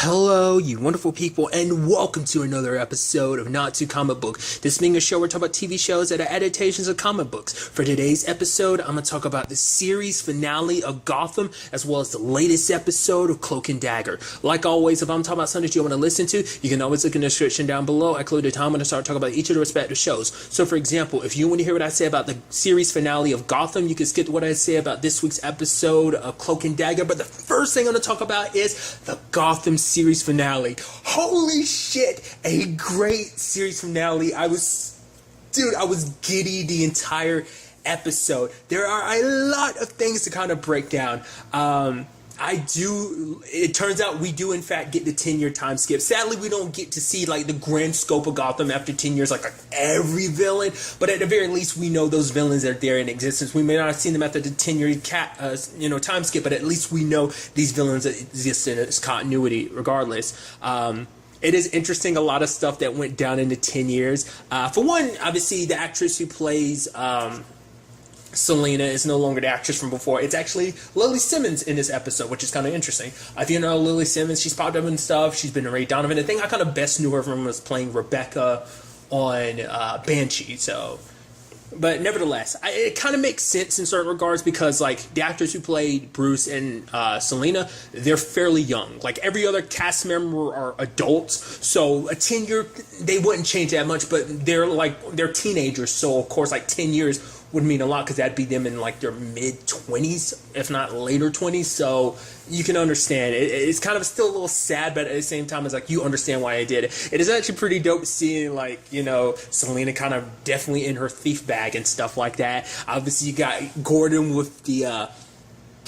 Hello, you wonderful people, and welcome to another episode of Not Too Comic Book. This being a show where we talk about TV shows that are adaptations of comic books. For today's episode, I'm going to talk about the series finale of Gotham, as well as the latest episode of Cloak and Dagger. Like always, if I'm talking about something you want to listen to, you can always look in the description down below. I include the time when I start talking about each of the respective shows. So, for example, if you want to hear what I say about the series finale of Gotham, you can skip what I say about this week's episode of Cloak and Dagger. But the first thing I'm going to talk about is the Gotham series finale. Holy shit, a great series finale. I was giddy the entire episode. There are a lot of things to kind of break down. It turns out we do in fact get the 10-year time skip. Sadly, we don't get to see like the grand scope of Gotham after 10 years, like every villain, but at the very least we know those villains are there in existence. We may not have seen them after the 10-year time skip, but at least we know these villains exist in its continuity regardless. It is interesting, a lot of stuff that went down in the 10 years. For one, obviously the actress who plays Selena is no longer the actress from before. It's actually Lily Simmons in this episode, which is kind of interesting. If you know Lily Simmons, she's popped up and stuff. She's been in Ray Donovan. I think I kind of best knew her from was playing Rebecca on Banshee. But nevertheless, it kind of makes sense in certain regards because, like, the actors who played Bruce and Selena, they're fairly young. Like, every other cast member are adults, so a 10-year, they wouldn't change that much, but they're teenagers, so, of course, like, 10 years would mean a lot because that'd be them in, like, their mid-20s, if not later 20s, so you can understand. It's kind of still a little sad, but at the same time, it's like, you understand why I did it. It is actually pretty dope seeing, like, you know, Selena kind of definitely in her thief bag and stuff like that. Obviously, you got Gordon with the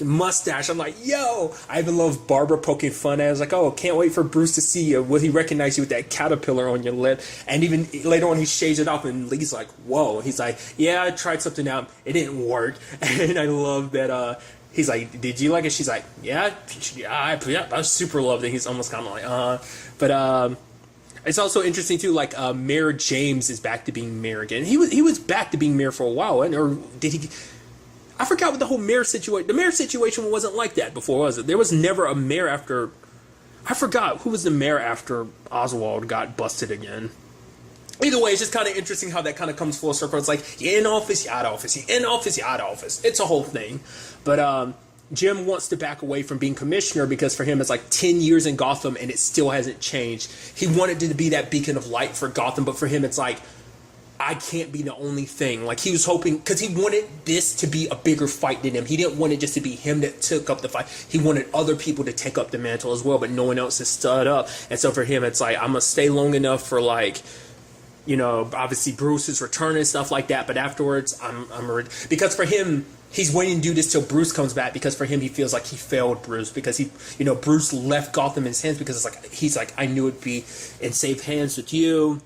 mustache. I'm like, yo! I even love Barbara poking fun at it. I was like, oh, can't wait for Bruce to see you. Will he recognize you with that caterpillar on your lip? And even later on, he shaves it off, and Lee's like, whoa. He's like, yeah, I tried something out. It didn't work. And I love that, he's like, did you like it? She's like, yeah, I super loved it. He's almost kind of like, But, it's also interesting, too, like, Mayor James is back to being mayor again. He was back to being mayor for a while, or did he... I forgot what the whole mayor situation... The mayor situation wasn't like that before, was it? There was never a mayor after... I forgot who was the mayor after Oswald got busted again. Either way, it's just kind of interesting how that kind of comes full circle. It's like, you're in office, you're out of office. You're in office, you're out of office. It's a whole thing. But Jim wants to back away from being commissioner because for him it's like 10 years in Gotham and it still hasn't changed. He wanted to be that beacon of light for Gotham, but for him it's like, I can't be the only thing. Like, he was hoping, because he wanted this to be a bigger fight than him. He didn't want it just to be him that took up the fight. He wanted other people to take up the mantle as well, but no one else has stood up. And so for him, it's like, I'm going to stay long enough for, like, you know, obviously Bruce's return and stuff like that. But afterwards, because for him, he's waiting to do this till Bruce comes back, because for him, he feels like he failed Bruce, because Bruce left Gotham in his hands, because he's like, I knew it'd be in safe hands with you.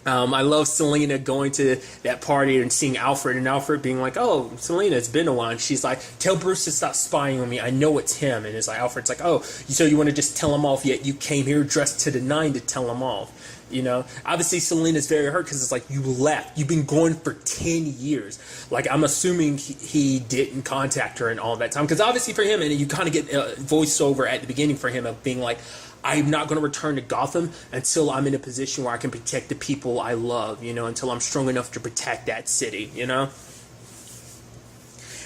I love Selena going to that party and seeing Alfred, and Alfred being like, oh, Selena, it's been a while. And she's like, tell Bruce to stop spying on me. I know it's him. And it's like, Alfred's like, oh, so you want to just tell him off, yet you came here dressed to the nine to tell him off. You know, obviously Selena's very hurt because it's like, you left. You've been gone for 10 years. Like, I'm assuming he didn't contact her in all that time. Because obviously for him, and you kind of get a voiceover at the beginning for him of being like, I'm not going to return to Gotham until I'm in a position where I can protect the people I love, you know, until I'm strong enough to protect that city, you know?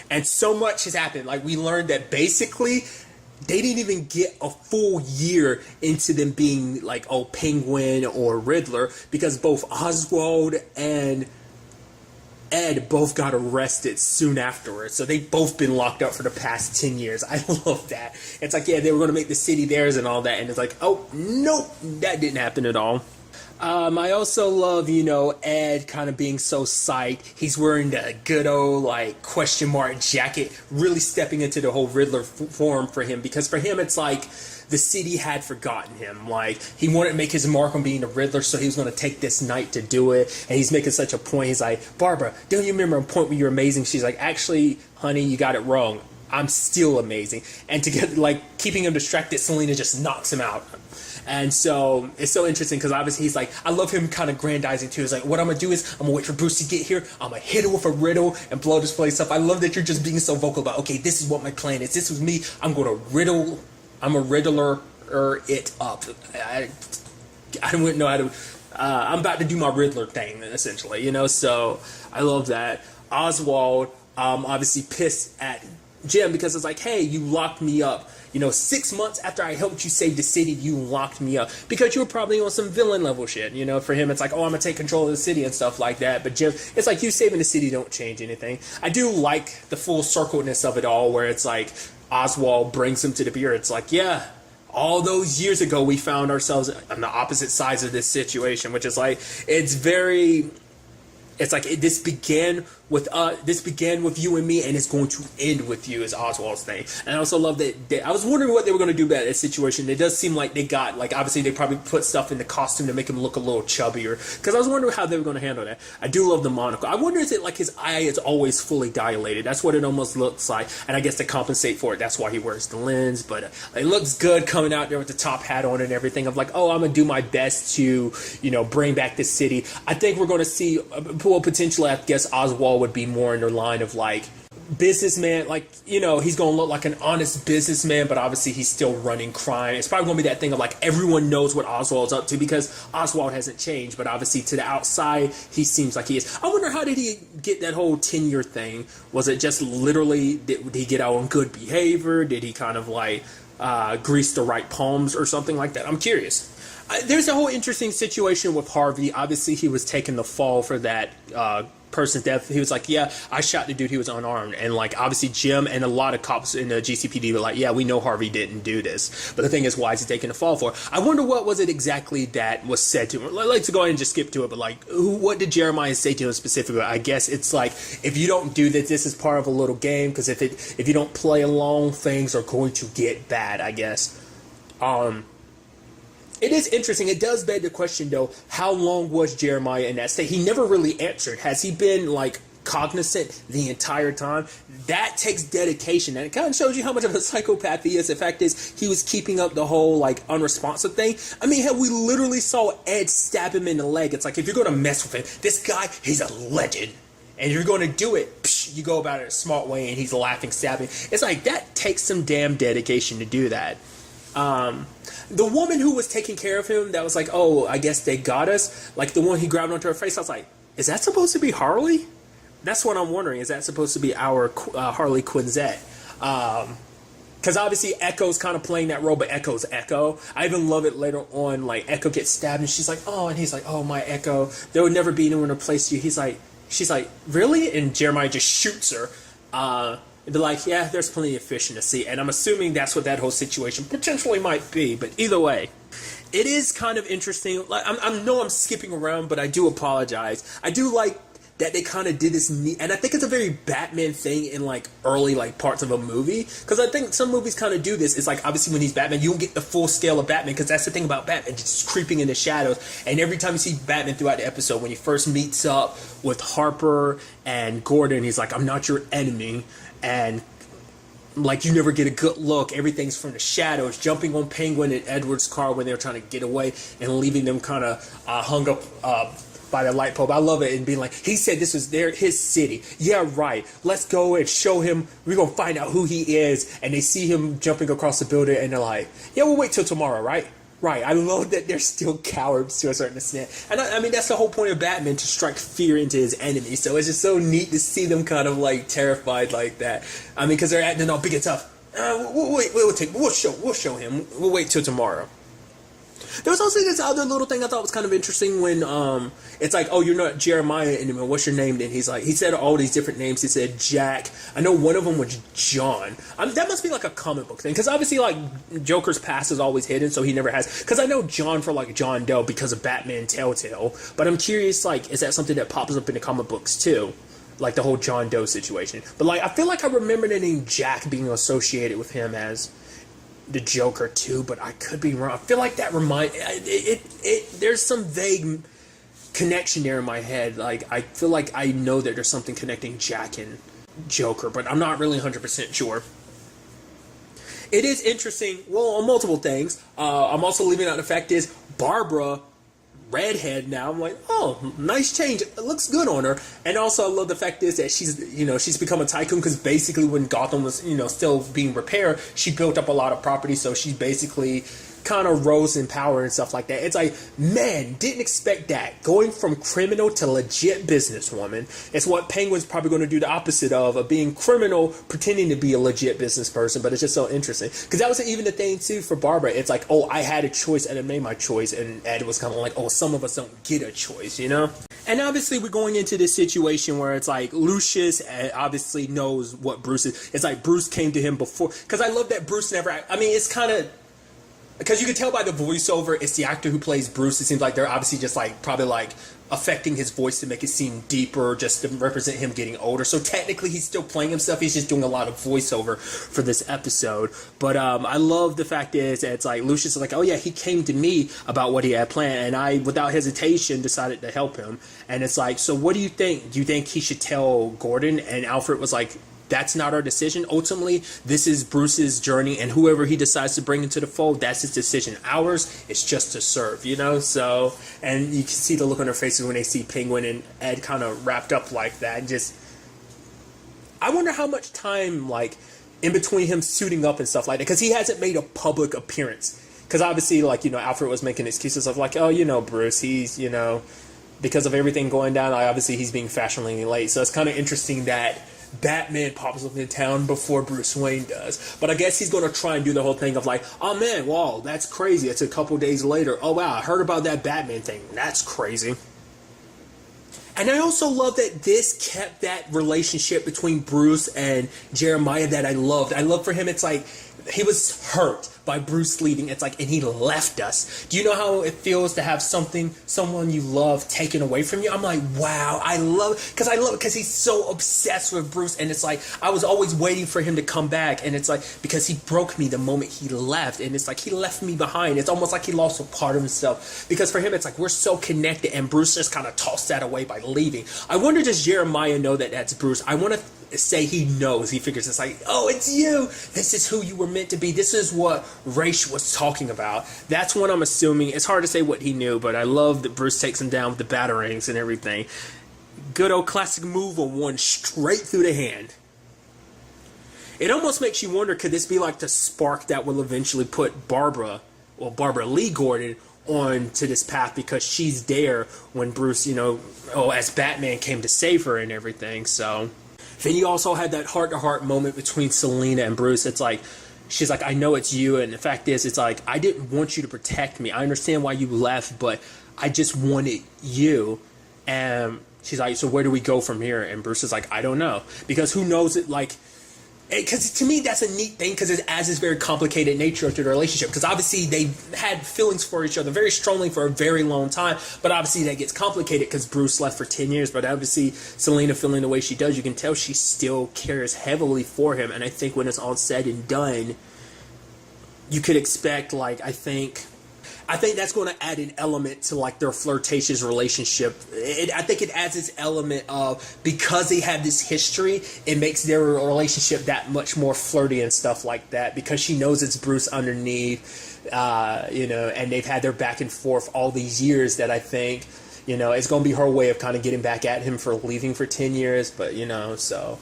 And so much has happened. Like, we learned that basically they didn't even get a full year into them being like, oh, Penguin or Riddler, because both Oswald and Ed both got arrested soon afterwards. So they've both been locked up for the past 10 years. I love that. It's like, yeah, they were going to make the city theirs and all that. And it's like, oh, nope, that didn't happen at all. I also love, Ed kind of being so psyched. He's wearing the good old, like, question mark jacket, really stepping into the whole Riddler form for him. Because for him, it's like the city had forgotten him. Like, he wanted to make his mark on being a Riddler, so he was going to take this night to do it. And he's making such a point. He's like, Barbara, don't you remember a point where you're amazing? She's like, actually, honey, you got it wrong. I'm still amazing. And to get, like, keeping him distracted, Selena just knocks him out. And so it's so interesting because obviously he's like, I love him kind of grandizing too. He's like, what I'm going to do is I'm going to wait for Bruce to get here. I'm going to hit him with a riddle and blow this place up. I love that you're just being so vocal about, okay, this is what my plan is. This was me. I'm a riddler. it up. I wouldn't know how to. I'm about to do my Riddler thing, essentially, you know. So I love that. Oswald, obviously pissed at Jim because it's like, hey, you locked me up. You know, 6 months after I helped you save the city, you locked me up because you were probably on some villain level shit. You know, for him, it's like, oh, I'm gonna take control of the city and stuff like that. But Jim, it's like, you saving the city don't change anything. I do like the full circleness of it all, where it's like Oswald brings him to the beer. It's like, yeah, all those years ago, we found ourselves on the opposite sides of this situation, which is like, it's very. It's like this began with you and me, and it's going to end with you, is Oswald's thing. And I also love that I was wondering what they were going to do about this situation. It does seem like they got, like, obviously they probably put stuff in the costume to make him look a little chubbier, because I was wondering how they were going to handle that. I do love the monocle. I wonder if it, like, his eye is always fully dilated. That's what it almost looks like, and I guess to compensate for it, that's why he wears the lens. But it looks good coming out there with the top hat on and everything. I'm like, oh, I'm going to do my best to, you know, bring back this city. I think we're going to see, well, potentially, I guess Oswald would be more in the line of, like, businessman, like, you know, he's gonna look like an honest businessman, but obviously he's still running crime. It's probably gonna be that thing of, like, everyone knows what Oswald's up to because Oswald hasn't changed, but obviously to the outside he seems like he is. I wonder, how did he get that whole tenure thing? Was it just literally, did he get out on good behavior? Did he kind of, like, grease the right palms or something like that? I'm curious. There's a whole interesting situation with Harvey. Obviously he was taking the fall for that person's death. He was like, yeah, I shot the dude, he was unarmed. And, like, obviously Jim and a lot of cops in the GCPD were like, yeah, we know Harvey didn't do this. But the thing is, why is he taking the fall for? I wonder what was it exactly that was said to him. I'd like to go ahead and just skip to it, but, like, what did Jeremiah say to him specifically? I guess it's like, if you don't do this, this is part of a little game, because if you don't play along, things are going to get bad, I guess. It is interesting. It does beg the question, though, how long was Jeremiah in that state? He never really answered. Has he been, like, cognizant the entire time? That takes dedication, and it kind of shows you how much of a psychopath he is. The fact is, he was keeping up the whole, like, unresponsive thing. I mean, hell, we literally saw Ed stab him in the leg. It's like, if you're going to mess with him, this guy, he's a legend. And you're going to do it, psh, you go about it a smart way, and he's laughing, stabbing. It's like, that takes some damn dedication to do that. The woman who was taking care of him, that was like, oh, I guess they got us. Like, the one he grabbed onto her face, I was like, is that supposed to be Harley? That's what I'm wondering. Is that supposed to be our Harley Quinzette? Because obviously Echo's kind of playing that role, but Echo's Echo. I even love it later on, like, Echo gets stabbed, and she's like, oh, and he's like, oh, my Echo, there would never be anyone to replace you. She's like, really? And Jeremiah just shoots her. They're like, yeah, there's plenty of fish in the sea. And I'm assuming that's what that whole situation potentially might be. But either way, it is kind of interesting. Like, I know I'm skipping around, but I do apologize. I do like that they kind of did this neat, and I think it's a very Batman thing in, like, early, like, parts of a movie, because I think some movies kind of do this. It's like, obviously when he's Batman, you don't get the full scale of Batman, because that's the thing about Batman, just creeping in the shadows. And every time you see Batman throughout the episode, when he first meets up with Harper and Gordon, he's like, I'm not your enemy, and, like, you never get a good look. Everything's from the shadows, jumping on Penguin and Edward's car when they're trying to get away, and leaving them kind of hung up by the light bulb. I love it, and being like, he said this was his city. Yeah, right. Let's go and show him. We're going to find out who he is. And they see him jumping across the building, and they're like, yeah, we'll wait till tomorrow, right? Right. I love that they're still cowards to a certain extent. And I mean, that's the whole point of Batman, to strike fear into his enemies. So it's just so neat to see them kind of, like, terrified like that. I mean, because they're acting all big and tough. We'll show him. We'll wait till tomorrow. There was also this other little thing I thought was kind of interesting when it's like, oh, you're not Jeremiah anymore. What's your name? And he's like, he said all these different names. He said Jack. I know one of them was John. That must be like a comic book thing, because obviously, like, Joker's past is always hidden, so he never has. Because I know John for, like, John Doe because of Batman Telltale, but I'm curious, like, is that something that pops up in the comic books too? Like the whole John Doe situation. But, like, I feel like I remember the name Jack being associated with him as the Joker too, but I could be wrong. I feel like that there's some vague connection there in my head. Like, I feel like I know that there's something connecting Jack and Joker, but I'm not really 100% sure. It is interesting, well, on multiple things. I'm also leaving out the fact is Barbara, redhead now. I'm like, oh, nice change. It looks good on her. And also, I love the fact is that she's become a tycoon, because basically when Gotham was, still being repaired, she built up a lot of property. So she's basically kind of rose in power and stuff like that. It's like, man, didn't expect that. Going from criminal to legit businesswoman. It's what Penguin's probably going to do the opposite of being criminal, pretending to be a legit business person. But it's just so interesting. Because that was even the thing, too, for Barbara. It's like, oh, I had a choice and I made my choice. And Ed was kind of like, oh, some of us don't get a choice, you know? And obviously we're going into this situation where it's like Lucius obviously knows what Bruce is. It's like Bruce came to him before. Because I love that Bruce never... I mean, it's kind of... Because you can tell by the voiceover, it's the actor who plays Bruce. It seems like they're obviously just like probably like affecting his voice to make it seem deeper, just to represent him getting older. So technically he's still playing himself. He's just doing a lot of voiceover for this episode. But I love the fact is that it's like Lucius is like, oh yeah, he came to me about what he had planned. And I, without hesitation, decided to help him. And it's like, so what do you think? Do you think he should tell Gordon? And Alfred was like, that's not our decision. Ultimately, this is Bruce's journey, and whoever he decides to bring into the fold, that's his decision. Ours is just to serve, you know? So, and you can see the look on their faces when they see Penguin and Ed kind of wrapped up like that. And just, I wonder how much time, like, in between him suiting up and stuff like that, because he hasn't made a public appearance. Because obviously, like, you know, Alfred was making excuses of like, oh, you know, Bruce, he's, you know, because of everything going down, like, obviously he's being fashionably late. So it's kind of interesting that Batman pops up in town before Bruce Wayne does. But I guess he's going to try and do the whole thing of like, oh man, wow, that's crazy. It's a couple days later. Oh wow, I heard about that Batman thing. That's crazy. And I also love that this kept that relationship between Bruce and Jeremiah that I loved. I love for him, it's like, he was hurt by Bruce leaving. It's like, and he left us. Do you know how it feels to have someone you love taken away from you? I'm like, wow, because he's so obsessed with Bruce. And it's like, I was always waiting for him to come back. And it's like, because he broke me the moment he left. And it's like, he left me behind. It's almost like he lost a part of himself. Because for him, it's like, we're so connected. And Bruce just kind of tossed that away by leaving. I wonder, does Jeremiah know that that's Bruce? I want to say he knows. He figures it's like, oh, it's you. This is who you were meant to be. This is what Raish was talking about. That's what I'm assuming. It's hard to say what he knew, but I love that Bruce takes him down with the batarangs and everything. Good old classic move on one straight through the hand. It almost makes you wonder, could this be like the spark that will eventually put Barbara Lee Gordon on to this path, because she's there when Bruce, you know, as Batman came to save her and everything. So then you also had that heart-to-heart moment between Selina and Bruce. It's like, she's like, I know it's you, and the fact is, it's like, I didn't want you to protect me. I understand why you left, but I just wanted you. And she's like, so where do we go from here? And Bruce is like, I don't know. Because who knows it, like, because to me, that's a neat thing, because it adds this very complicated nature to the relationship. Because obviously, they had feelings for each other very strongly for a very long time. But obviously, that gets complicated because Bruce left for 10 years. But obviously, Selina feeling the way she does, you can tell she still cares heavily for him. And I think when it's all said and done, you could expect, like, I think that's going to add an element to, like, their flirtatious relationship. I think it adds this element of, because they have this history, it makes their relationship that much more flirty and stuff like that, because she knows it's Bruce underneath, you know, and they've had their back and forth all these years that I think, you know, it's going to be her way of kind of getting back at him for leaving for 10 years, but, you know, so...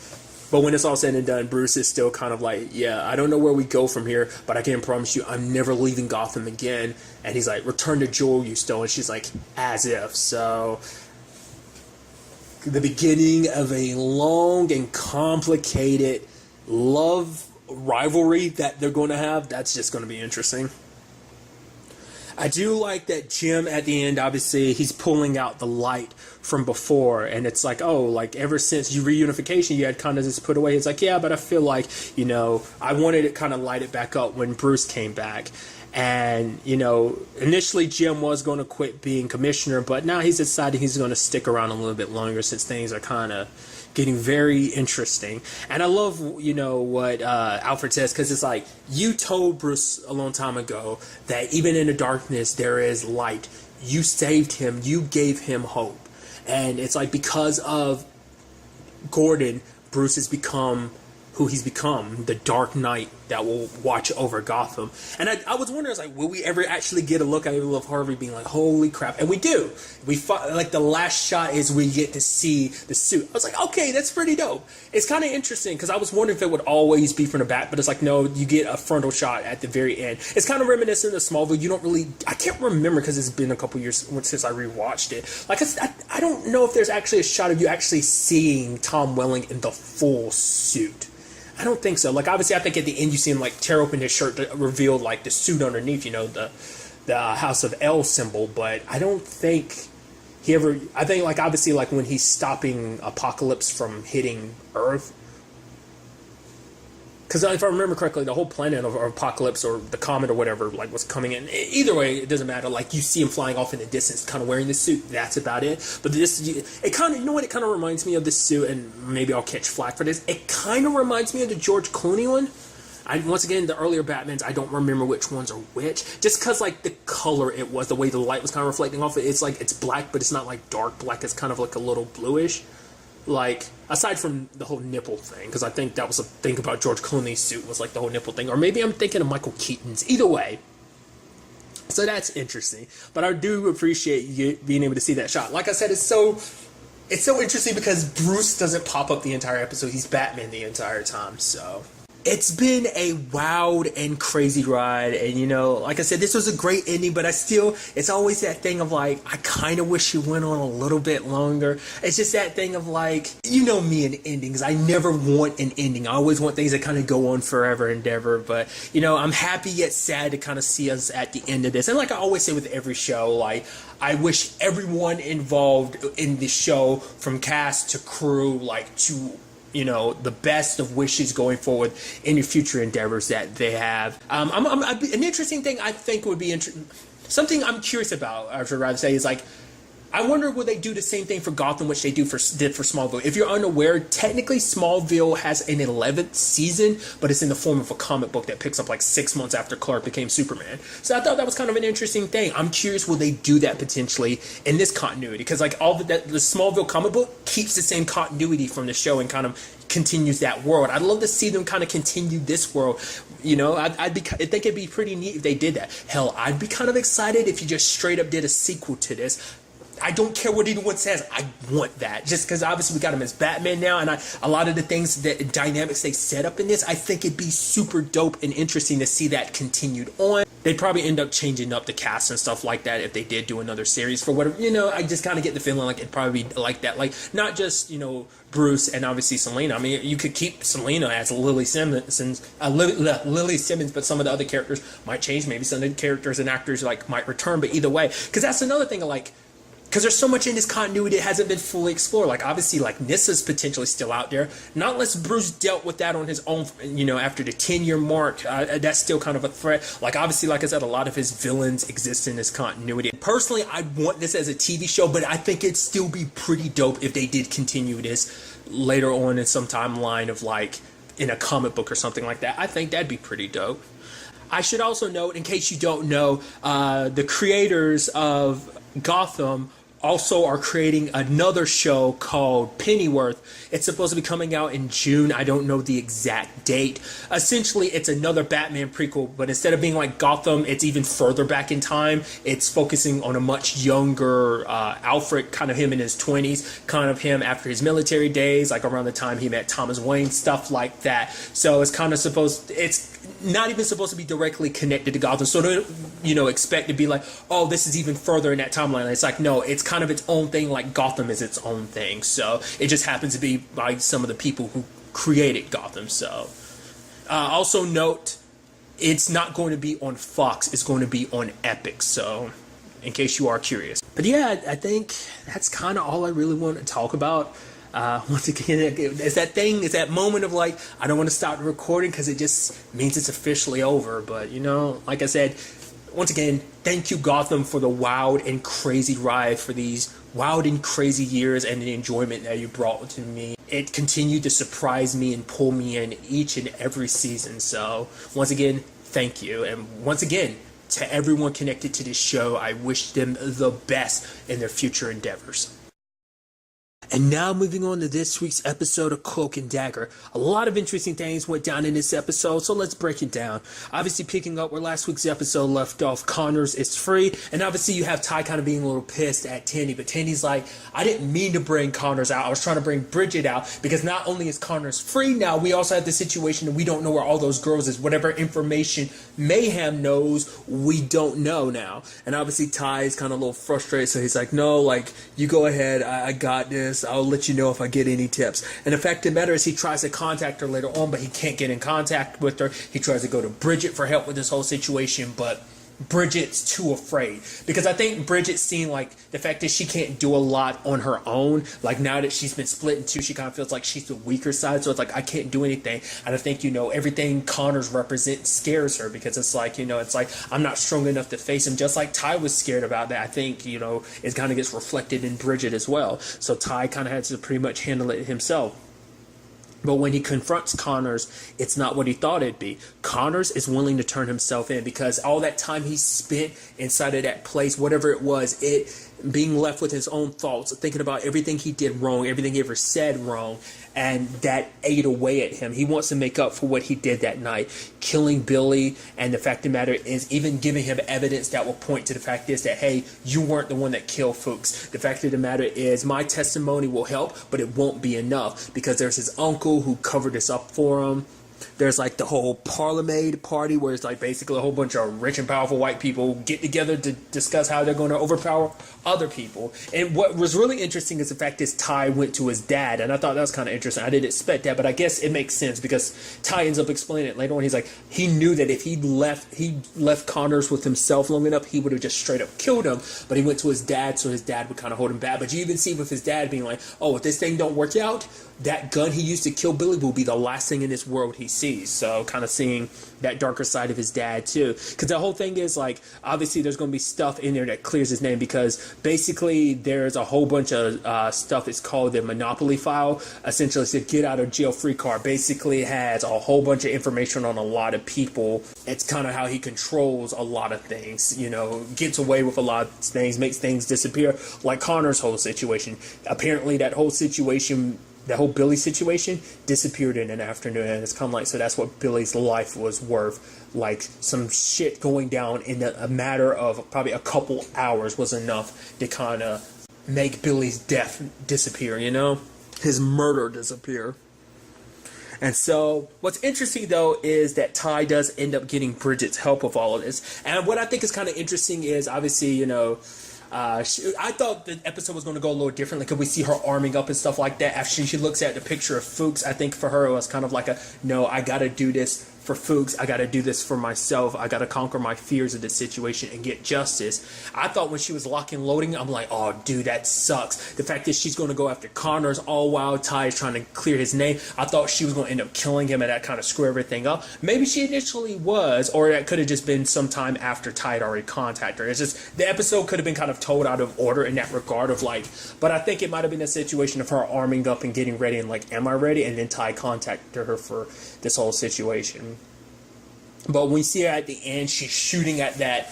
But when it's all said and done, Bruce is still kind of like, yeah, I don't know where we go from here, but I can promise you I'm never leaving Gotham again. And he's like, return to Jewel you stole. And she's like, as if. So the beginning of a long and complicated love rivalry that they're going to have, that's just going to be interesting. I do like that Jim at the end, obviously, he's pulling out the light from before, and it's like, oh, like, ever since reunification, you had kind of just put away. It's like, yeah, but I feel like, you know, I wanted it kind of lighted back up when Bruce came back. And, you know, initially Jim was going to quit being commissioner, but now he's decided he's going to stick around a little bit longer since things are kind of getting very interesting. And I love, you know, what Alfred says, because it's like, you told Bruce a long time ago that even in the darkness there is light. You saved him. You gave him hope. And it's like, because of Gordon, Bruce has become who he's become, the Dark Knight that will watch over Gotham. And I was wondering, I was like, will we ever actually get a look at of Harvey being like, holy crap? And we do. Like the last shot is we get to see the suit. I was like, okay, that's pretty dope. It's kind of interesting because I was wondering if it would always be from the back, but it's like, no, you get a frontal shot at the very end. It's kind of reminiscent of Smallville. You don't really, I can't remember because it's been a couple years since I rewatched it. Like I don't know if there's actually a shot of you actually seeing Tom Welling in the full suit. I don't think so. Like, obviously, I think at the end you see him like tear open his shirt to reveal like the suit underneath, you know, the House of L symbol. But I don't think he ever. I think like obviously like when he's stopping Apocalypse from hitting Earth. Because if I remember correctly, the whole planet of Apocalypse or the comet or whatever like was coming in. Either way, it doesn't matter. Like you see him flying off in the distance, kind of wearing the suit. That's about it. But it kind of, you know what? It kind of reminds me of this suit, and maybe I'll catch flack for this. It kind of reminds me of the George Clooney one. Once again, the earlier Batmans, I don't remember which ones are which. Just because like the color it was, the way the light was kind of reflecting off it. It's like it's black, but it's not like dark black. It's kind of like a little bluish. Like, aside from the whole nipple thing, because I think that was a thing about George Clooney's suit, was like the whole nipple thing. Or maybe I'm thinking of Michael Keaton's. Either way. So that's interesting. But I do appreciate you being able to see that shot. Like I said, it's so interesting because Bruce doesn't pop up the entire episode. He's Batman the entire time, so... It's been a wild and crazy ride, and you know, like I said, this was a great ending, but it's always that thing of like, I kind of wish it went on a little bit longer. It's just that thing of like, you know me and endings, I never want an ending. I always want things that kind of go on forever and ever, but you know, I'm happy yet sad to kind of see us at the end of this. And like I always say with every show, like, I wish everyone involved in the show, from cast to crew, like to, you know, the best of wishes going forward in your future endeavors that they have. An interesting thing I think would be something I'm curious about, I should rather say, is like, I wonder will they do the same thing for Gotham, which they did for Smallville. If you're unaware, technically Smallville has an 11th season, but it's in the form of a comic book that picks up like 6 months after Clark became Superman. So I thought that was kind of an interesting thing. I'm curious, will they do that potentially in this continuity? Because like the Smallville comic book keeps the same continuity from the show and kind of continues that world. I'd love to see them kind of continue this world. You know, I think it'd be pretty neat if they did that. Hell, I'd be kind of excited if you just straight up did a sequel to this. I don't care what anyone says. I want that. Just because obviously we got him as Batman now, and a lot of the things, that dynamics they set up in this, I think it'd be super dope and interesting to see that continued on. They'd probably end up changing up the cast and stuff like that if they did do another series for whatever. You know, I just kind of get the feeling like it'd probably be like that. Like, not just, you know, Bruce and obviously Selena. I mean, you could keep Selena as Lily Simmons, but some of the other characters might change. Maybe some of the characters and actors like might return. But either way, because that's another thing of like, because there's so much in this continuity that hasn't been fully explored. Like, obviously, like, Nissa's potentially still out there. Not unless Bruce dealt with that on his own, you know, after the 10-year mark. That's still kind of a threat. Like, obviously, like I said, a lot of his villains exist in this continuity. Personally, I want this as a TV show, but I think it'd still be pretty dope if they did continue this later on in some timeline of, like, in a comic book or something like that. I think that'd be pretty dope. I should also note, in case you don't know, the creators of Gotham also are creating another show called Pennyworth. It's supposed to be coming out in June. I don't know the exact date. Essentially, it's another Batman prequel, but instead of being like Gotham, it's even further back in time. It's focusing on a much younger Alfred, kind of him in his 20s, kind of him after his military days, like around the time he met Thomas Wayne, stuff like that. So it's kind of it's not even supposed to be directly connected to Gotham. So to, you know, expect to be like, oh, this is even further in that timeline. It's like, no, it's kind of its own thing, like Gotham is its own thing. So it just happens to be by some of the people who created Gotham. So also note, it's not going to be on Fox. It's going to be on Epic. So in case you are curious. But yeah, I think that's kind of all I really want to talk about. Once again, it's that moment of like, I don't want to stop the recording because it just means it's officially over. But, you know, like I said, once again, thank you, Gotham, for the wild and crazy ride, for these wild and crazy years and the enjoyment that you brought to me. It continued to surprise me and pull me in each and every season. So, once again, thank you. And once again, to everyone connected to this show, I wish them the best in their future endeavors. And now moving on to this week's episode of Cloak and Dagger. A lot of interesting things went down in this episode, so let's break it down. Obviously picking up where last week's episode left off, Connors is free, and obviously you have Ty kind of being a little pissed at Tandy, but Tandy's like, I didn't mean to bring Connors out, I was trying to bring Bridget out, because not only is Connors free now, we also have the situation that we don't know where all those girls is. Whatever information Mayhem knows, we don't know now. And obviously Ty is kind of a little frustrated, so he's like, no, like, you go ahead, I got this, I'll let you know if I get any tips. And the fact of the matter is he tries to contact her later on, but he can't get in contact with her. He tries to go to Bridget for help with this whole situation, but Bridget's too afraid, because I think Bridget's seen like the fact that she can't do a lot on her own. Like now that she's been split in two, she kind of feels like she's the weaker side, so it's like, I can't do anything. And I think, you know, everything Connors represents scares her, because it's like, you know, it's like, I'm not strong enough to face him, just like Ty was scared about that. I think, you know, it kind of gets reflected in Bridget as well. So Ty kind of has to pretty much handle it himself. But when he confronts Connors, it's not what he thought it'd be. Connors is willing to turn himself in, because all that time he spent inside of that place, whatever it was, it being left with his own thoughts, thinking about everything he did wrong, everything he ever said wrong, and that ate away at him. He wants to make up for what he did that night, killing Billy, and the fact of the matter is even giving him evidence that will point to the fact is that, hey, you weren't the one that killed Fuchs. The fact of the matter is my testimony will help, but it won't be enough, because there's his uncle who covered this up for him. There's like the whole Parliament party where it's like basically a whole bunch of rich and powerful white people get together to discuss how they're going to overpower other people. And what was really interesting is the fact is Ty went to his dad, and I thought that was kind of interesting. I didn't expect that, but I guess it makes sense, because Ty ends up explaining it later on. He's like, he knew that if he left Connors with himself long enough, he would have just straight up killed him, but he went to his dad, so his dad would kind of hold him back. But you even see with his dad being like, oh, if this thing don't work out, that gun he used to kill Billy will be the last thing in this world he sees. So kind of seeing that darker side of his dad too, because the whole thing is like, obviously there's going to be stuff in there that clears his name, because basically there's a whole bunch of stuff. It's called the Monopoly file. Essentially it's a get out of jail free card. Basically it has a whole bunch of information on a lot of people. It's kind of how he controls a lot of things, you know, gets away with a lot of things, makes things disappear, like Connor's whole situation. Apparently that whole situation, the whole Billy situation, disappeared in an afternoon, and it's kind of like, so that's what Billy's life was worth. Like some shit going down in a matter of probably a couple hours was enough to kind of make Billy's death disappear, you know, his murder disappear. And so what's interesting though is that Ty does end up getting Bridget's help with all of this. And what I think is kind of interesting is obviously, you know, I thought the episode was going to go a little differently, because we see her arming up and stuff like that. After she looks at the picture of Fuchs, I think for her it was kind of like a, no, I got to do this for Fuchs. I got to do this for myself. I got to conquer my fears of this situation and get justice. I thought when she was locking loading, I'm like, oh, dude, that sucks. The fact that she's going to go after Connors all while Ty is trying to clear his name. I thought she was going to end up killing him, and that kind of screw everything up. Maybe she initially was, or that could have just been sometime after Ty had already contacted her. It's just the episode could have been kind of told out of order in that regard of like, but I think it might have been a situation of her arming up and getting ready and like, am I ready? And then Ty contacted her for this whole situation. But when we see her at the end, she's shooting at that,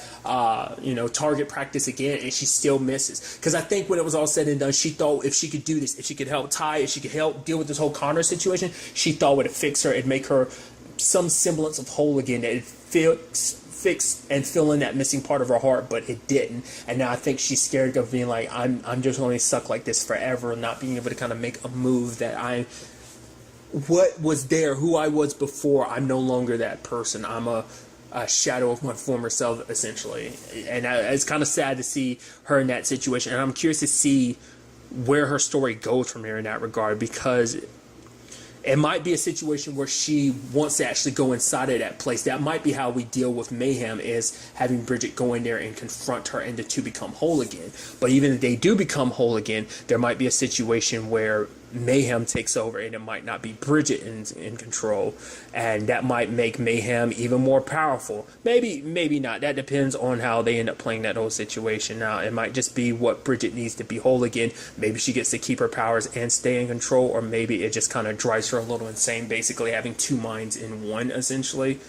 you know, target practice again, and she still misses. Because I think when it was all said and done, she thought if she could do this, if she could help Ty, if she could help deal with this whole Connor situation, she thought it would fix her, it'd make her some semblance of whole again, that it'd fix and fill in that missing part of her heart, but it didn't. And now I think she's scared of being like, I'm just going to suck like this forever, and not being able to kind of make a move that what was there, who I was before, I'm no longer that person. I'm a shadow of my former self, essentially. And it's kind of sad to see her in that situation. And I'm curious to see where her story goes from here in that regard, because it might be a situation where she wants to actually go inside of that place. That might be how we deal with Mayhem, is having Bridget go in there and confront her and the two become whole again. But even if they do become whole again, there might be a situation where Mayhem takes over, and it might not be Bridget in control, and that might make Mayhem even more powerful. Maybe not. That depends on how they end up playing that whole situation. Now it might just be what Bridget needs to be whole again. Maybe she gets to keep her powers and stay in control, or maybe it just kind of drives her a little insane, basically having two minds in one, essentially.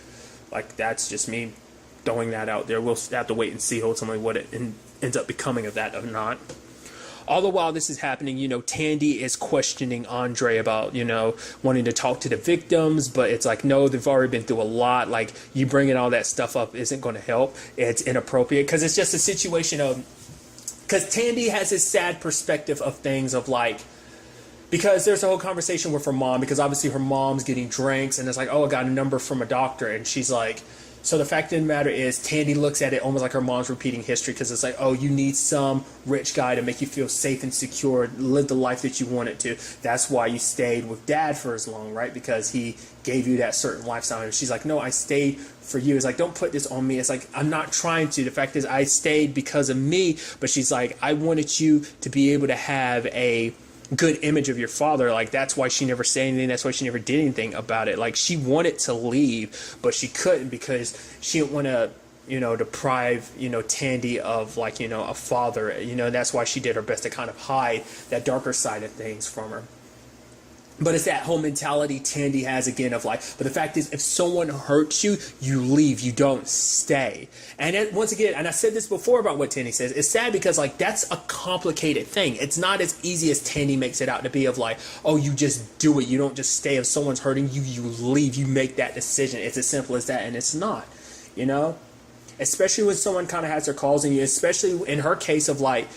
Like, that's just me throwing that out there. We'll have to wait and see ultimately what it ends up becoming of that or not. all the while this is happening, Tandy is questioning Andre about, wanting to talk to the victims, but it's like, no, they've already been through a lot. Like, you bringing all that stuff up isn't going to help. It's inappropriate because it's just a situation of, because Tandy has this sad perspective of things of like, because there's a whole conversation with her mom, because obviously her mom's getting drinks, and it's like, oh, I got a number from a doctor, and she's like, so the fact of the matter is, Tandy looks at it almost like her mom's repeating history, because it's like, oh, you need some rich guy to make you feel safe and secure, live the life that you wanted to. That's why you stayed with dad for as long, right? Because he gave you that certain lifestyle. And she's like, no, I stayed for you. It's like, don't put this on me. It's like, I'm not trying to. The fact is, I stayed because of me. But she's like, I wanted you to be able to have a good image of your father. Like, that's why she never said anything. That's why she never did anything about it. Like, she wanted to leave, but she couldn't because she didn't want to, deprive, Tandy of, like, a father. That's why she did her best to kind of hide that darker side of things from her. But it's that whole mentality Tandy has again of like, but the fact is, if someone hurts you, you leave, you don't stay. And once again, and I said this before about what Tandy says, it's sad because like, that's a complicated thing. It's not as easy as Tandy makes it out to be of like, oh, you just do it. You don't just stay. If someone's hurting you, you leave, you make that decision. It's as simple as that. And it's not, especially when someone kind of has their calls on you, especially in her case of like,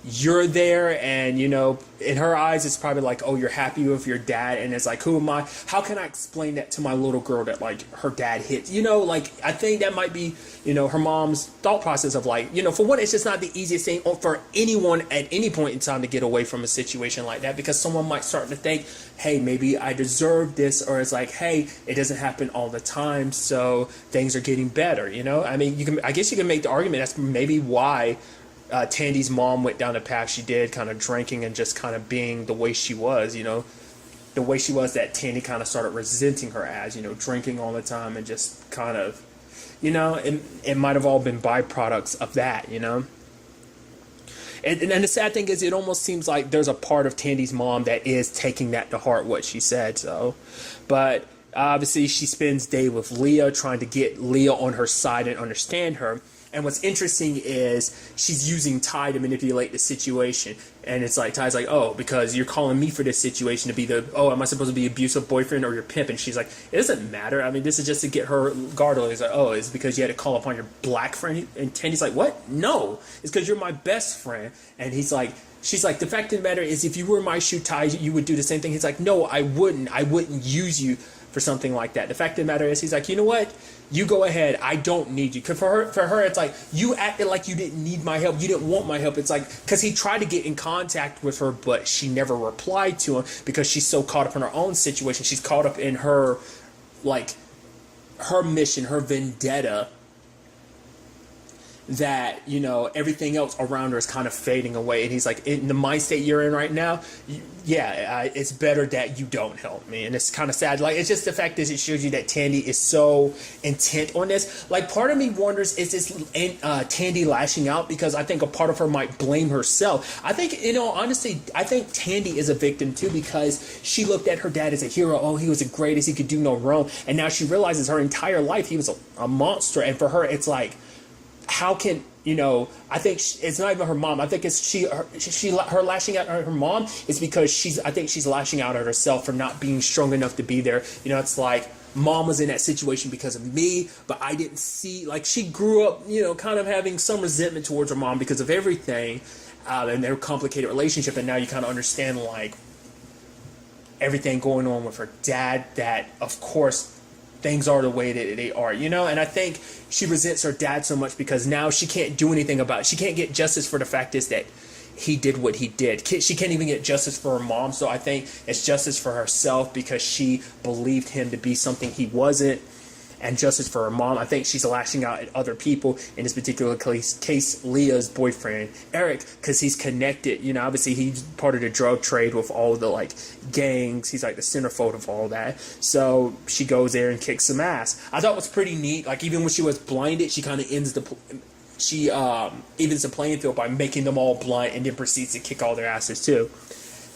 you're there and in her eyes it's probably like, oh, you're happy with your dad, and it's like, who am I, how can I explain that to my little girl that like her dad hit, like I think that might be her mom's thought process of like, for one, it's just not the easiest thing for anyone at any point in time to get away from a situation like that, because someone might start to think, hey, maybe I deserve this, or it's like, hey, it doesn't happen all the time, so things are getting better. I mean, I guess you can make the argument that's maybe why Tandy's mom went down the path she did, kind of drinking and just kind of being the way she was, the way she was, that Tandy kind of started resenting her as, drinking all the time and just kind of, it might have all been byproducts of that, And the sad thing is, it almost seems like there's a part of Tandy's mom that is taking that to heart, what she said, so, but obviously she spends day with Leah, trying to get Leah on her side and understand her. And what's interesting is she's using Ty to manipulate the situation. And it's like, Ty's like, oh, because you're calling me for this situation to be am I supposed to be abusive boyfriend or your pimp? And she's like, it doesn't matter. I mean, this is just to get her guard. He's like, oh, it's because you had to call upon your black friend. And Tandy's like, what? No, it's because you're my best friend. And he's like, she's like, the fact of the matter is, if you were my shoe, Ty, you would do the same thing. He's like, no, I wouldn't. I wouldn't use you for something like that. The fact of the matter is, he's like, you know what? You go ahead. I don't need you. Because for her, it's like, you acted like you didn't need my help. You didn't want my help. It's like, because he tried to get in contact with her, but she never replied to him because she's so caught up in her own situation. She's caught up in her, like, her mission, her vendetta, that, everything else around her is kind of fading away. And he's like, in the mind state you're in right now, it's better that you don't help me. And it's kind of sad. Like, it's just the fact is, it shows you that Tandy is so intent on this. Like, part of me wonders, is this Tandy lashing out? Because I think a part of her might blame herself. I think, honestly, I think Tandy is a victim too, because she looked at her dad as a hero. Oh, he was the greatest. He could do no wrong. And now she realizes her entire life he was a monster. And for her, it's like, how can, I think it's not even her mom. I think it's her lashing out at her mom is because I think she's lashing out at herself for not being strong enough to be there. It's like, mom was in that situation because of me, but I didn't see, like, she grew up, kind of having some resentment towards her mom because of everything, and their complicated relationship. And now you kind of understand, like, everything going on with her dad, that, of course, things are the way that they are, and I think she resents her dad so much because now she can't do anything about it. She can't get justice for the fact is that he did what he did. She can't even get justice for her mom, so I think it's justice for herself because she believed him to be something he wasn't, and justice for her mom. I think she's lashing out at other people, in this particular case Leah's boyfriend, Eric, because he's connected. Obviously he's part of the drug trade with all the, like, gangs. He's like the centerfold of all that. So she goes there and kicks some ass. I thought it was pretty neat. Like, even when she was blinded, she kind of evens the playing field by making them all blind, and then proceeds to kick all their asses too.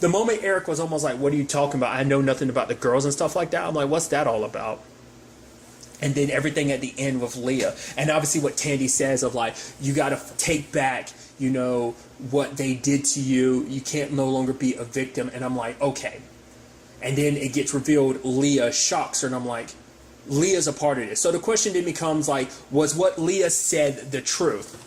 The moment Eric was almost like, what are you talking about? I know nothing about the girls and stuff like that. I'm like, what's that all about? And then everything at the end with Leah. And obviously what Tandy says of, like, you got to take back you know, what they did to you. You can't no longer be a victim. And I'm like, okay. And then it gets revealed Leah shocks her, and I'm like, Leah's a part of this. So the question then becomes like, was what Leah said the truth?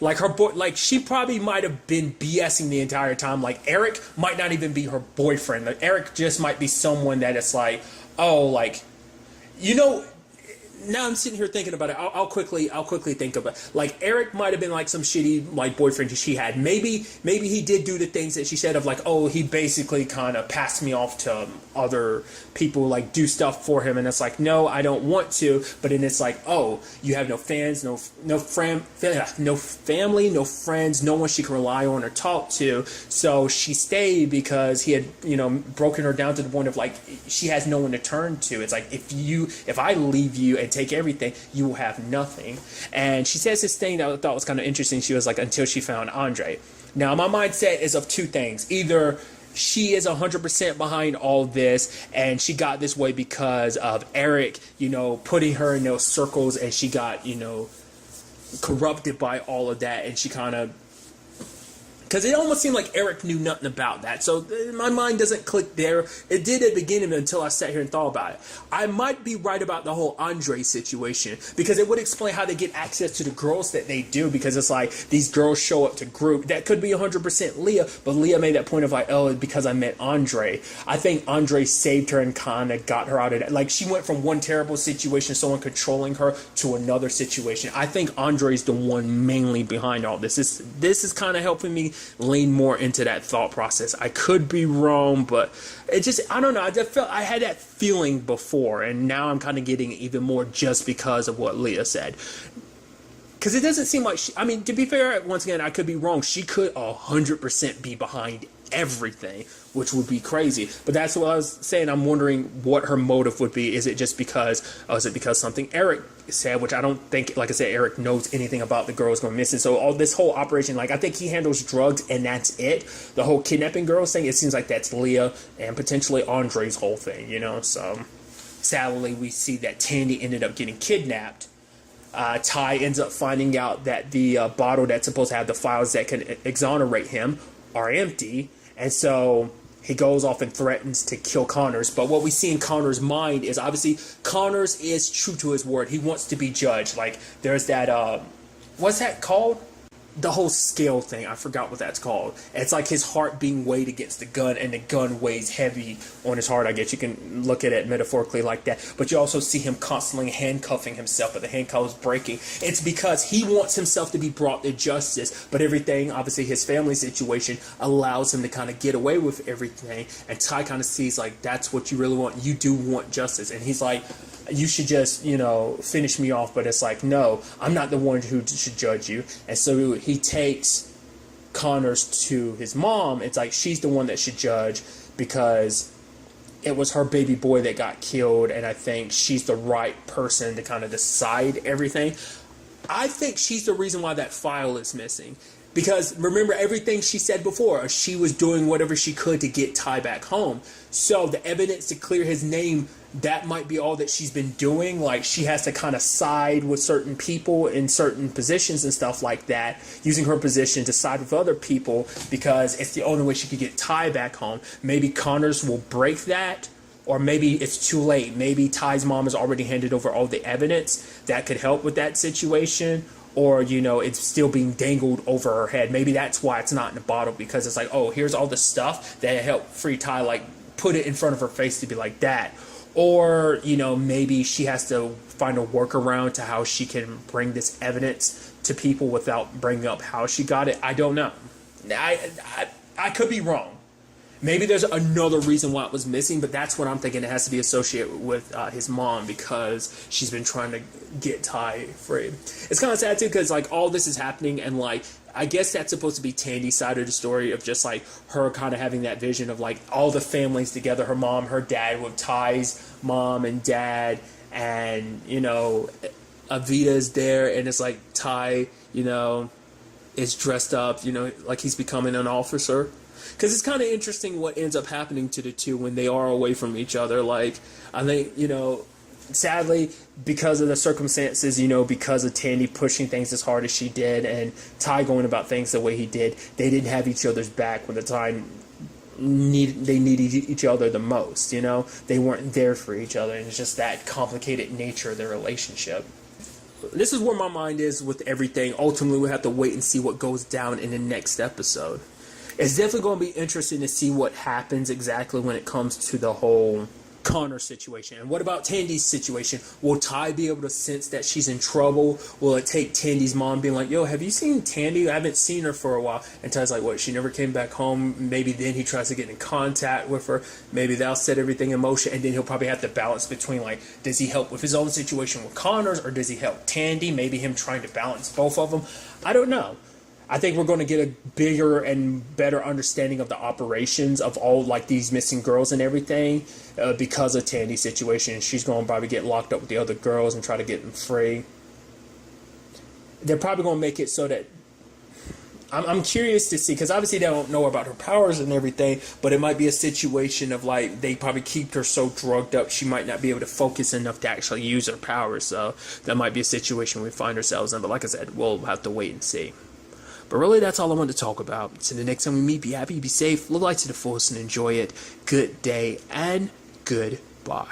Like her boy, like she probably might have been BSing the entire time. Like Eric might not even be her boyfriend. Like Eric just might be someone that it's like, oh, like, you know. Now I'm sitting here thinking about it. I'll quickly think of it. Like Eric might have been like some shitty like boyfriend that she had. Maybe he did do the things that she said of like, oh, he basically kind of passed me off to other people, like do stuff for him, and it's like, no, I don't want to. But then it's like, oh, you have no fans, no family, no friends, no one she can rely on or talk to. So she stayed because he had, you know, broken her down to the point of like she has no one to turn to. It's like if I leave you and take everything, you will have nothing. And she says this thing that I thought was kind of interesting. She was like, until she found Andre. Now my mindset is of two things. Either she is 100% behind all this and she got this way because of Eric, you know, putting her in those circles, and she got, you know, corrupted by all of that, and she kind of, because it almost seemed like Eric knew nothing about that. So my mind doesn't click there. It did at the beginning until I sat here and thought about it. I might be right about the whole Andre situation, because it would explain how they get access to the girls that they do, because it's like these girls show up to group. That could be 100% Leah, but Leah made that point of like, oh, because I met Andre. I think Andre saved her and kind of got her out of that. Like she went from one terrible situation, someone controlling her, to another situation. I think Andre's the one mainly behind all this. This is kind of helping me lean more into that thought process. I could be wrong, but it just, I don't know. I just felt I had that feeling before, and now I'm kind of getting even more just because of what Leah said. Because it doesn't seem like I mean, to be fair, once again, I could be wrong. She could 100% be behind everything, which would be crazy. But that's what I was saying. I'm wondering what her motive would be. Is it just because, is it because something Eric said, which I don't think, like I said, Eric knows anything about the girls going missing. So all this whole operation, like I think he handles drugs and that's it. The whole kidnapping girls thing, it seems like that's Leah and potentially Andre's whole thing, you know. So sadly, we see that Tandy ended up getting kidnapped. Ty ends up finding out that the bottle that's supposed to have the files that can exonerate him are empty, and so he goes off and threatens to kill Connors. But what we see in Connors' mind is obviously Connors is true to his word. He wants to be judged. Like there's that what's that called? The whole scale thing, I forgot what that's called. It's like his heart being weighed against the gun, and the gun weighs heavy on his heart. I guess you can look at it metaphorically like that. But you also see him constantly handcuffing himself, but the handcuffs breaking. It's because he wants himself to be brought to justice, but everything, obviously his family situation, allows him to kind of get away with everything. And Ty kind of sees like, that's what you really want. You do want justice. And he's like, you should just, you know, finish me off. But it's like, no, I'm not the one who should judge you. And so he takes Connors to his mom. It's like she's the one that should judge because it was her baby boy that got killed, and I think she's the right person to kind of decide everything. I think she's the reason why that file is missing. Because remember everything she said before, she was doing whatever she could to get Ty back home. So the evidence to clear his name, that might be all that she's been doing. Like she has to kind of side with certain people in certain positions and stuff like that, using her position to side with other people because it's the only way she could get Ty back home. Maybe Connors will break that, or maybe it's too late. Maybe Ty's mom has already handed over all the evidence that could help with that situation. Or, you know, it's still being dangled over her head. Maybe that's why it's not in the bottle, because it's like, oh, here's all the stuff that helped free Ty, like, put it in front of her face to be like that. Or, you know, maybe she has to find a workaround to how she can bring this evidence to people without bringing up how she got it. I don't know. I could be wrong. Maybe there's another reason why it was missing, but that's what I'm thinking. It has to be associated with his mom, because she's been trying to get Ty free. It's kind of sad too, because like all this is happening, and like I guess that's supposed to be Tandy's side of the story of just like her kind of having that vision of like all the families together, her mom, her dad, with Ty's mom and dad, and you know, VIDS there, and it's like Ty, you know, is dressed up, you know, like he's becoming an officer. Because it's kind of interesting what ends up happening to the two when they are away from each other. Like, I think, you know, sadly, because of the circumstances, you know, because of Tandy pushing things as hard as she did and Ty going about things the way he did, they didn't have each other's back when the time they needed each other the most, you know? They weren't there for each other, and it's just that complicated nature of their relationship. This is where my mind is with everything. Ultimately, we have to wait and see what goes down in the next episode. It's definitely going to be interesting to see what happens exactly when it comes to the whole Connor situation. And what about Tandy's situation? Will Ty be able to sense that she's in trouble? Will it take Tandy's mom being like, yo, have you seen Tandy? I haven't seen her for a while. And Ty's like, what, she never came back home? Maybe then he tries to get in contact with her. Maybe that'll set everything in motion. And then he'll probably have to balance between, like, does he help with his own situation with Connor's, or does he help Tandy? Maybe him trying to balance both of them. I don't know. I think we're going to get a bigger and better understanding of the operations of all, like, these missing girls and everything because of Tandy's situation. She's going to probably get locked up with the other girls and try to get them free. They're probably going to make it so that I'm curious to see, because obviously they don't know about her powers and everything, but it might be a situation of, like, they probably keep her so drugged up she might not be able to focus enough to actually use her powers. So that might be a situation we find ourselves in. But like I said, we'll have to wait and see. But really, that's all I wanted to talk about. So the next time we meet, be happy, be safe, live life to the fullest, and enjoy it. Good day, and goodbye.